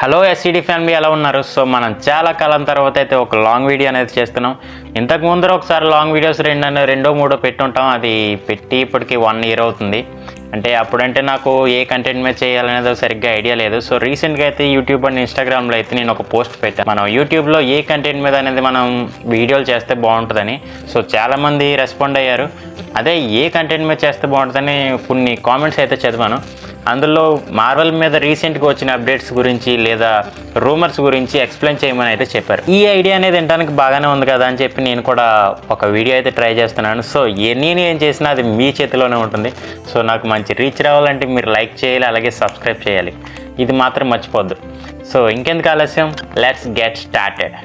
Hello SCD family ఎలా ఉన్నారు? So మనం చాలా కాలం తర్వాత అయితే ఒక లాంగ్ వీడియో అనేది చేస్తున్నాం. ఇంతకు ముందర ఒకసారి లాంగ్ వీడియోస్ రెండో మూడో పెట్టుంటాం. అది పెట్టి ఇప్పటికి 1 year అవుతుంది. అంటే అప్పుడంటే నాకు ఏ కంటెంట్ మీద చేయాలనేది సరిగ్గా ఐడియా లేదు. సో రీసెంట్గా అయితే యూట్యూబ్ అండ్ ఇన్స్టాగ్రామ్లో అయితే నేను ఒక పోస్ట్ పెట్టాను, మనం యూట్యూబ్లో ఏ కంటెంట్ మీద అనేది మనం వీడియోలు చేస్తే బాగుంటుందని. సో చాలామంది రెస్పాండ్ అయ్యారు. అదే ఏ కంటెంట్ మీద చేస్తే బాగుంటుందని కొన్ని కామెంట్స్ అయితే చదివాను. అందులో మార్వెల్ మీద రీసెంట్గా వచ్చిన అప్డేట్స్ గురించి లేదా రూమర్స్ గురించి ఎక్స్ప్లెయిన్ చేయమని అయితే చెప్పారు. ఈ ఐడియా అనేది వినడానికి బాగానే ఉంది కదా అని చెప్పి నేను కూడా ఒక వీడియో అయితే ట్రై చేస్తున్నాను. సో నేను ఏం చేసినా అది మీ చేతిలోనే ఉంటుంది. సో నాకు మంచి రీచ్ రావాలంటే మీరు లైక్ చేయాలి, అలాగే సబ్స్క్రైబ్ చేయాలి. ఇది మాత్రం మర్చిపోద్దు. సో ఇంకెందుకు ఆలస్యం, లెట్స్ గెట్ స్టార్టెడ్.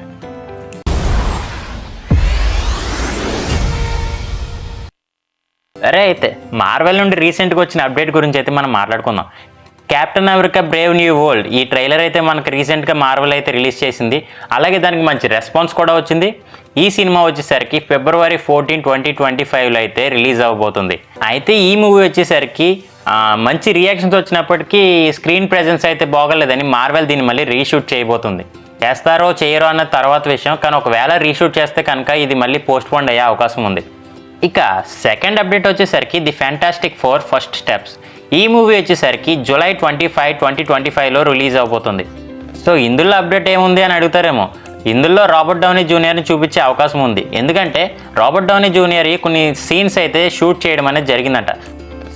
సరే, అయితే మార్వెల్ నుండి రీసెంట్గా వచ్చిన అప్డేట్ గురించి అయితే మనం మాట్లాడుకుందాం. Captain America Brave new world, ఈ ట్రైలర్ అయితే మనకు రీసెంట్గా మార్వెల్ అయితే రిలీజ్ చేసింది. అలాగే దానికి మంచి రెస్పాన్స్ కూడా వచ్చింది. ఈ సినిమా వచ్చేసరికి February 14, 2025లో అయితే రిలీజ్ అవ్వబోతుంది. అయితే ఈ మూవీ వచ్చేసరికి మంచి రియాక్షన్స్ వచ్చినప్పటికీ స్క్రీన్ ప్రెజెన్స్ అయితే బాగోలేదని మార్వెల్ దీన్ని మళ్ళీ రీషూట్ చేయబోతుంది. చేస్తారో చేయరో అన్న తర్వాత విషయం, కానీ ఒకవేళ రీషూట్ చేస్తే కనుక ఇది మళ్ళీ పోస్ట్పోన్ అయ్యే అవకాశం ఉంది. ఇక సెకండ్ అప్డేట్ వచ్చేసరికి the fantastic four first steps. ఈ మూవీ వచ్చేసరికి July 25, 2025లో రిలీజ్ అవబోతుంది. సో ఇందులో అప్డేట్ ఏముంది అని అడుగుతారేమో. ఇందులో రాబర్ట్ డౌనీ జూనియర్ని చూపించే అవకాశం ఉంది. ఎందుకంటే రాబర్ట్ డౌనీ జూనియర్ కొన్ని సీన్స్ అయితే షూట్ చేయడం అనేది జరిగిందట.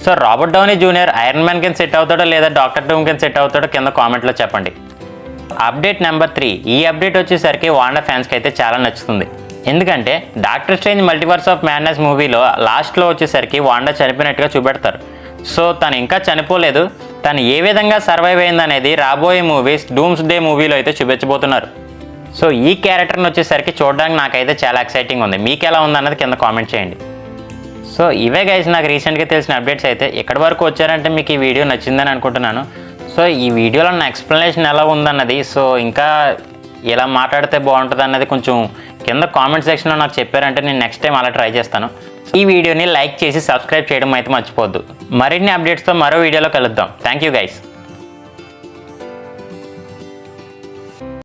So Robert Downey Junior Iron Man కింద సెట్ అవుతాడో లేదా డాక్టర్ డూమ్ కింద సెట్ అవుతాడో కింద కామెంట్లో చెప్పండి. Update number 3. ఈ అప్డేట్ వచ్చేసరికి వాండా ఫ్యాన్స్కి అయితే చాలా నచ్చుతుంది. ఎందుకంటే doctor strange multiverse of madness మూవీలో లాస్ట్లో వచ్చేసరికి వాండా చనిపోయినట్టుగా చూపెడతారు. సో తను ఇంకా చనిపోలేదు, తను ఏ విధంగా సర్వైవ్ అయిందనేది రాబోయే మూవీస్ డూమ్స్ డే మూవీలో అయితే చూపించబోతున్నారు. సో ఈ క్యారెక్టర్ని వచ్చేసరికి చూడడానికి నాకైతే చాలా ఎక్సైటింగ్ ఉంది. మీకు ఎలా ఉందన్నది కింద కామెంట్ చేయండి. సో ఇవే గైస్ నాకు రీసెంట్గా తెలిసిన అప్డేట్స్ అయితే. ఎక్కడి వరకు వచ్చారంటే మీకు ఈ వీడియో నచ్చిందని అనుకుంటున్నాను. సో ఈ వీడియోలో నా ఎక్స్ప్లెనేషన్ ఎలా ఉందన్నది, సో ఇంకా ఎలా మాట్లాడితే బాగుంటుంది అన్నది కొంచెం కింద కామెంట్ సెక్షన్లో నాకు చెప్పారంటే నేను నెక్స్ట్ టైం అలా ట్రై చేస్తాను. ఈ వీడియోని లైక్ చేసి సబ్స్క్రైబ్ చేయడం అయితే మర్చిపోవద్దు. మరిన్ని అప్డేట్స్తో మరో వీడియోలో కలుద్దాం. Thank you guys.